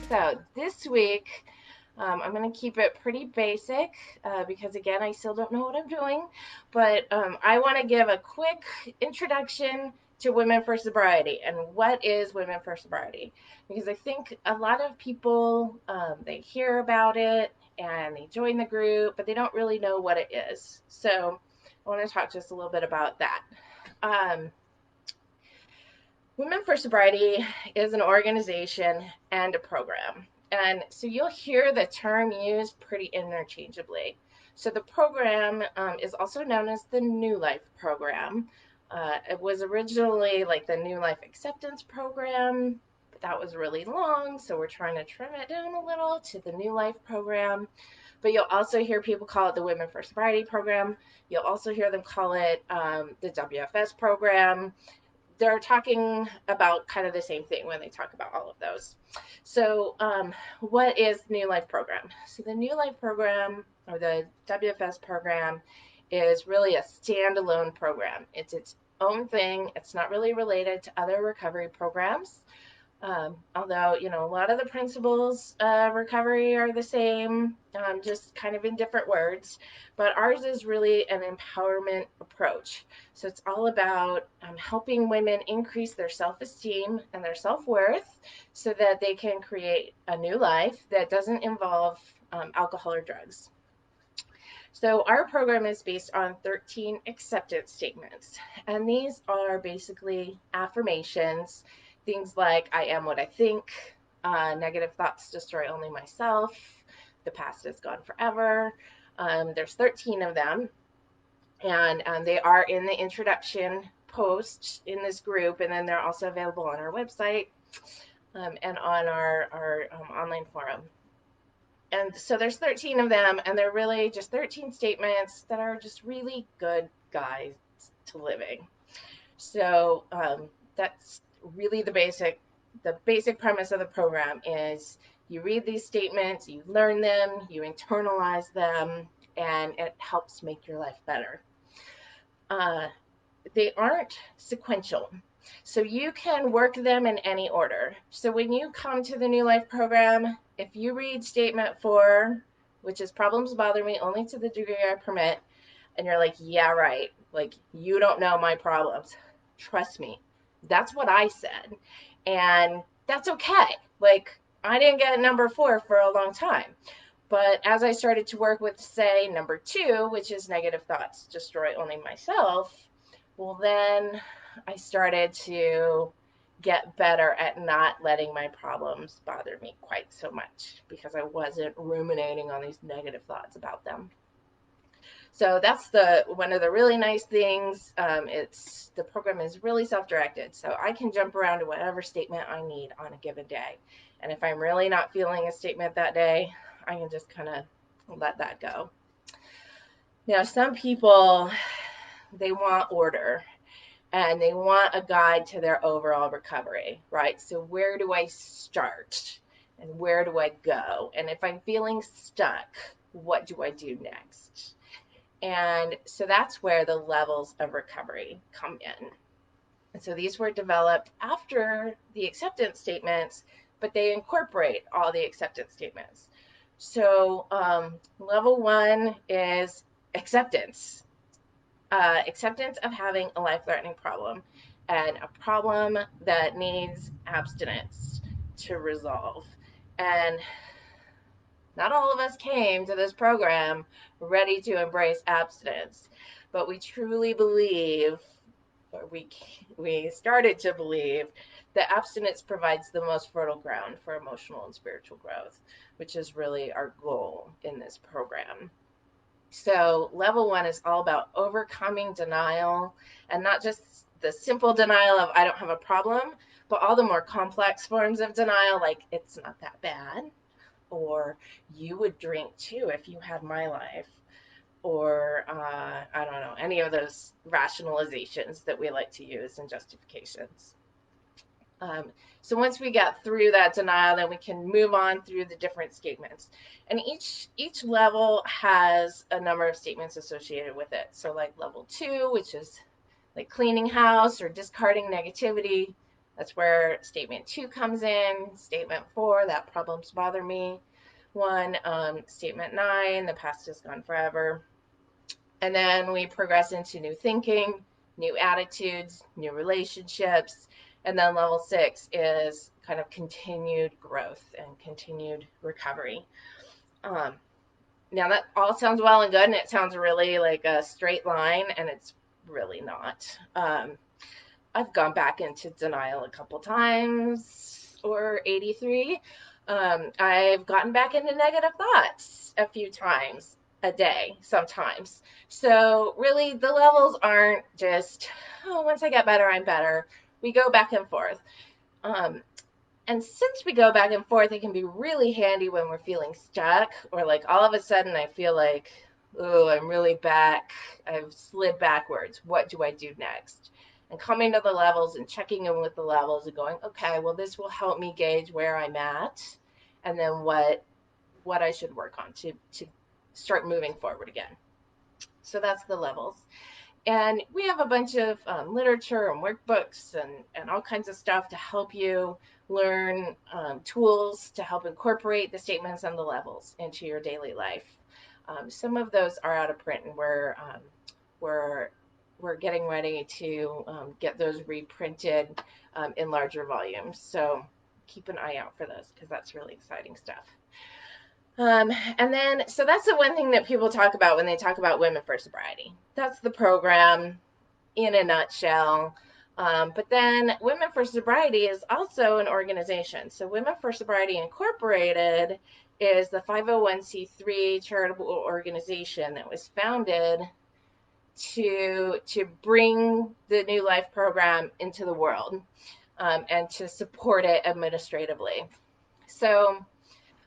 So this week, I'm going to keep it pretty basic because, again, I still don't know what I'm doing. But I want to give a quick introduction to Women for Sobriety and what is Women for Sobriety. Because I think a lot of people, they hear about it and they join the group, but they don't really know what it is. So I want to talk just a little bit about that. Um, Women for Sobriety is an organization and a program. And so you'll hear the term used pretty interchangeably. So the program is also known as the New Life Program. It was originally like the New Life Acceptance Program, but that was really long. So we're trying to trim it down a little to the New Life Program. But you'll also hear people call it the Women for Sobriety Program. You'll also hear them call it the WFS program. They're talking about kind of the same thing when they talk about all of those. So, what is the New Life Program? So, the New Life Program or the WFS program is really a standalone program. It's its own thing. It's not really related to other recovery programs. Although, a lot of the principles of recovery are the same, just kind of in different words. But ours is really an empowerment approach. So it's all about helping women increase their self esteem and their self worth so that they can create a new life that doesn't involve alcohol or drugs. So, our program is based on 13 acceptance statements, and these are basically affirmations, things like I am what I think, negative thoughts destroy only myself, the past is gone forever. There's 13 of them, and they are in the introduction post in this group, and then they're also available on our website and on our online forum. And so there's 13 of them, and they're really just 13 statements that are just really good guides to living. So that's really the basic premise of the program is you read these statements, you learn them, you internalize them, and it helps make your life better. Uh, they aren't sequential. So you can work them in any order. So when you come to the New Life program, if you read statement 4, which is problems bother me only to the degree I permit, and you're like, yeah, right, like you don't know my problems. Trust me, that's what I said. And that's okay. Like, I didn't get number 4 for a long time. But as I started to work with, say, number 2, which is negative thoughts destroy only myself, well, then I started to get better at not letting my problems bother me quite so much because I wasn't ruminating on these negative thoughts about them. So that's the one of the really nice things. It's the program is really self-directed, so I can jump around to whatever statement I need on a given day. And if I'm really not feeling a statement that day, I can just kind of let that go. Now, some people, they want order and they want a guide to their overall recovery, right? So where do I start and where do I go? And if I'm feeling stuck, what do I do next? And so that's where the levels of recovery come in. And so these were developed after the acceptance statements, but they incorporate all the acceptance statements. So level 1 is acceptance. Acceptance of having a life-threatening problem and a problem that needs abstinence to resolve. And not all of us came to this program ready to embrace abstinence, but we truly believe, or we started to believe, that abstinence provides the most fertile ground for emotional and spiritual growth, which is really our goal in this program. So level 1 is all about overcoming denial, and not just the simple denial of I don't have a problem, but all the more complex forms of denial, like it's not that bad, or you would drink too if you had my life, or I don't know, any of those rationalizations that we like to use and justifications. So once we get through that denial, then we can move on through the different statements. And each level has a number of statements associated with it. So like level 2, which is like cleaning house or discarding negativity. That's where statement 2 comes in. Statement 4, that problems bother me. 1, statement 9, the past is gone forever. And then we progress into new thinking, new attitudes, new relationships. And then level 6 is kind of continued growth and continued recovery. Um, Now, that all sounds well and good, and it sounds really like a straight line, and it's really not. I've gone back into denial a couple times, or 83. I've gotten back into negative thoughts a few times a day, sometimes. So, really, the levels aren't just, oh, once I get better, I'm better. We go back and forth. Um, and since we go back and forth, it can be really handy when we're feeling stuck, or like all of a sudden I feel like, oh, I'm really back. I've slid backwards. What do I do next? And coming to the levels and checking in with the levels and going, okay, well, this will help me gauge where I'm at, and then what I should work on to start moving forward again. So that's the levels. And we have a bunch of literature and workbooks and all kinds of stuff to help you learn tools to help incorporate the statements and the levels into your daily life. Some of those are out of print, and we're we're getting ready to get those reprinted in larger volumes. So keep an eye out for those, because that's really exciting stuff. And then, so that's the one thing that people talk about when they talk about Women for Sobriety. That's the program in a nutshell. But then Women for Sobriety is also an organization. So Women for Sobriety Incorporated is the 501c3 charitable organization that was founded to bring the New Life program into the world, and to support it administratively. So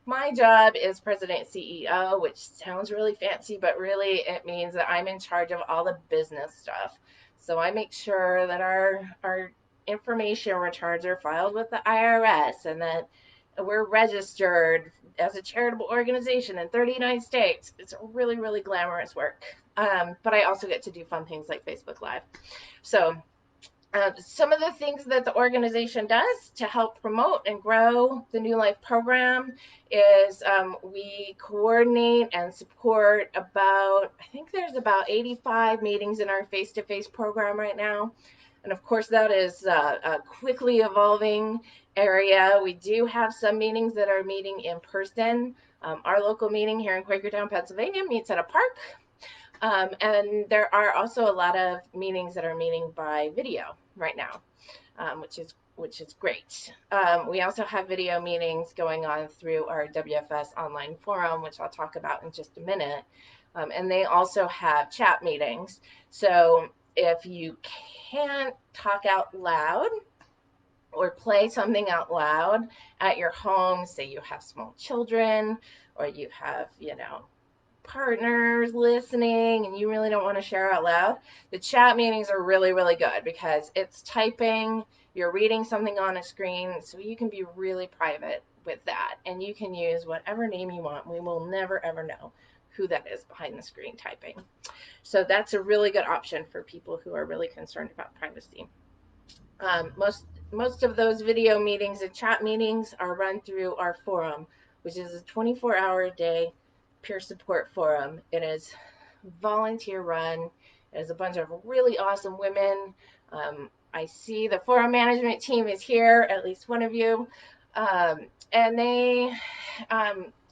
my job is president CEO, which sounds really fancy, but really it means that I'm in charge of all the business stuff. So I make sure that our information returns are filed with the IRS, and that we're registered as a charitable organization in 39 states. It's really, really glamorous work. But I also get to do fun things like Facebook Live. So some of the things that the organization does to help promote and grow the New Life program is we coordinate and support about, I think there's about 85 meetings in our face-to-face program right now. And of course, that is a quickly evolving area. We do have some meetings that are meeting in person. Our local meeting here in Quakertown, Pennsylvania meets at a park. And there are also a lot of meetings that are meeting by video right now, which is great. We also have video meetings going on through our WFS online forum, which I'll talk about in just a minute. And they also have chat meetings. So if you can't talk out loud or play something out loud at your home, say you have small children, or you have, partners listening and you really don't want to share out loud, the chat meetings are really, really good, because it's typing, you're reading something on a screen, so you can be really private with that, and you can use whatever name you want. We will never ever know who that is behind the screen typing. So that's a really good option for people who are really concerned about privacy. Most of those video meetings and chat meetings are run through our forum, which is a 24-hour a day peer support forum. It is volunteer run. There's a bunch of really awesome women. I see the forum management team is here, at least one of you. And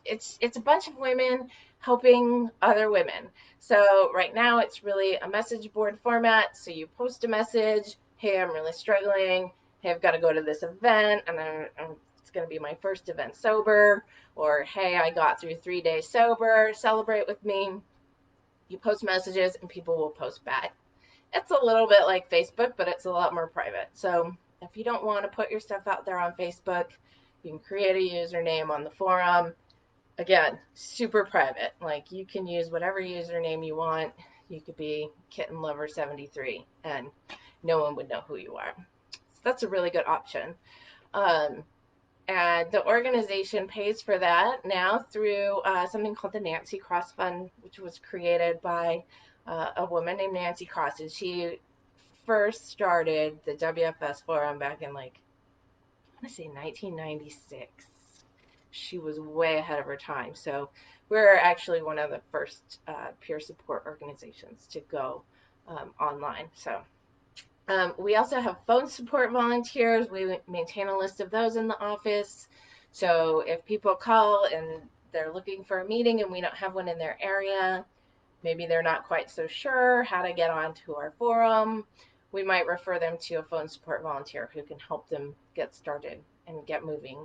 it's a bunch of women helping other women. So right now it's really a message board format. So you post a message, hey, I'm really struggling. Hey, I've got to go to this event, and it's going to be my first event sober. Or, hey, I got through 3 days sober, celebrate with me. You post messages and people will post back. It's a little bit like Facebook, but it's a lot more private. So if you don't want to put your stuff out there on Facebook, you can create a username on the forum. Again, super private. Like, you can use whatever username you want. You could be Kitten Lover 73 and no one would know who you are. So that's a really good option. And the organization pays for that now through something called the Nancy Cross Fund, which was created by a woman named Nancy Cross. And she first started the WFS forum back in like to say 1996. She was way ahead of her time. So we're actually one of the first peer support organizations to go online. So we also have phone support volunteers. We maintain a list of those in the office. So if people call and they're looking for a meeting and we don't have one in their area, maybe they're not quite so sure how to get onto our forum, we might refer them to a phone support volunteer who can help them get started and get moving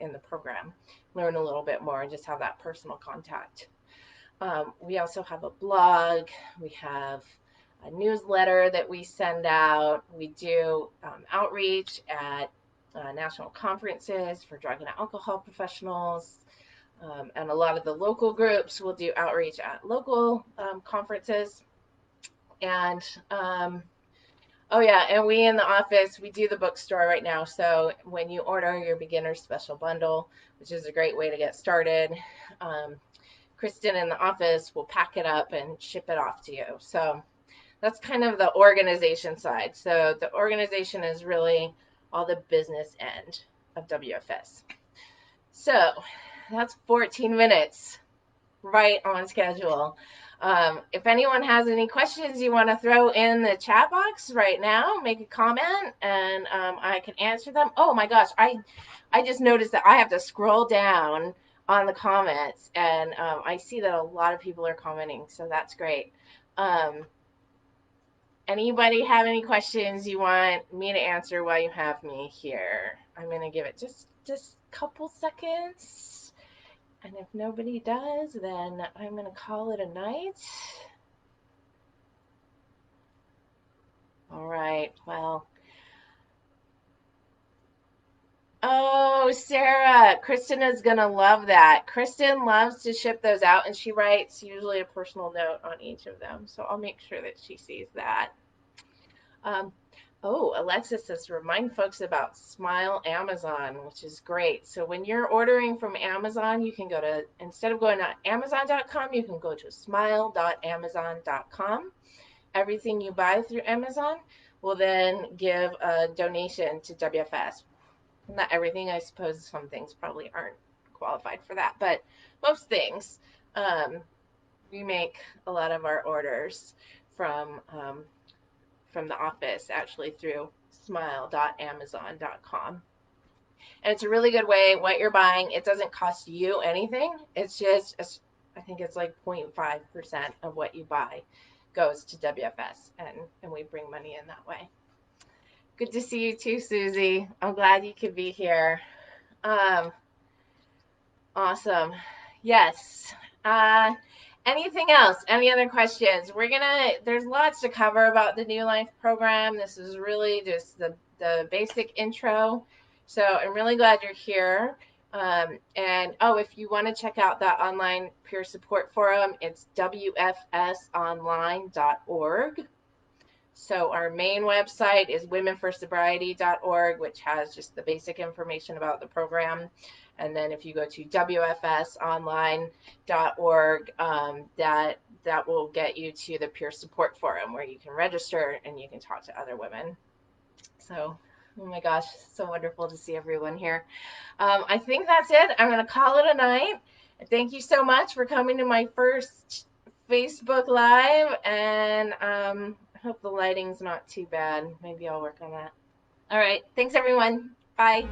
in the program, learn a little bit more, and just have that personal contact. We also have a blog. We have a newsletter that we send out. We do outreach at national conferences for drug and alcohol professionals. And a lot of the local groups will do outreach at local conferences. And oh yeah, and we in the office, we do the bookstore right now. So when you order your beginner special bundle, which is a great way to get started, Kristen in the office will pack it up and ship it off to you. So that's kind of the organization side. So the organization is really all the business end of WFS. So that's 14 minutes, right on schedule. If anyone has any questions you want to throw in the chat box right now, make a comment and I can answer them. Oh my gosh, I just noticed that I have to scroll down on the comments and I see that a lot of people are commenting, so that's great. Anybody have any questions you want me to answer while you have me here? I'm going to give it just a couple seconds. And if nobody does, then I'm going to call it a night. All right, well. Oh, Sarah, Kristen is going to love that. Kristen loves to ship those out, and she writes usually a personal note on each of them. So I'll make sure that she sees that. Oh, Alexis says remind folks about Smile Amazon, which is great. So when you're ordering from Amazon, you can go to, instead of going to Amazon.com, you can go to smile.amazon.com. Everything you buy through Amazon will then give a donation to WFS. Not everything, I suppose some things probably aren't qualified for that, but most things. We make a lot of our orders from the office actually through smile.amazon.com. And it's a really good way. What you're buying, it doesn't cost you anything. It's just, I think it's like 0.5% of what you buy goes to WFS, and we bring money in that way. Good to see you too, Susie. I'm glad you could be here. Awesome. Yes. Anything else? Any other questions? There's lots to cover about the New Life program. This is really just the basic intro. So I'm really glad you're here. And if you want to check out that online peer support forum, it's wfsonline.org. So our main website is womenforsobriety.org, which has just the basic information about the program. And then if you go to wfsonline.org, that will get you to the peer support forum where you can register and you can talk to other women. So, oh my gosh, so wonderful to see everyone here. I think that's it. I'm going to call it a night. Thank you so much for coming to my first Facebook Live, and I hope the lighting's not too bad. Maybe I'll work on that. All right. Thanks, everyone. Bye.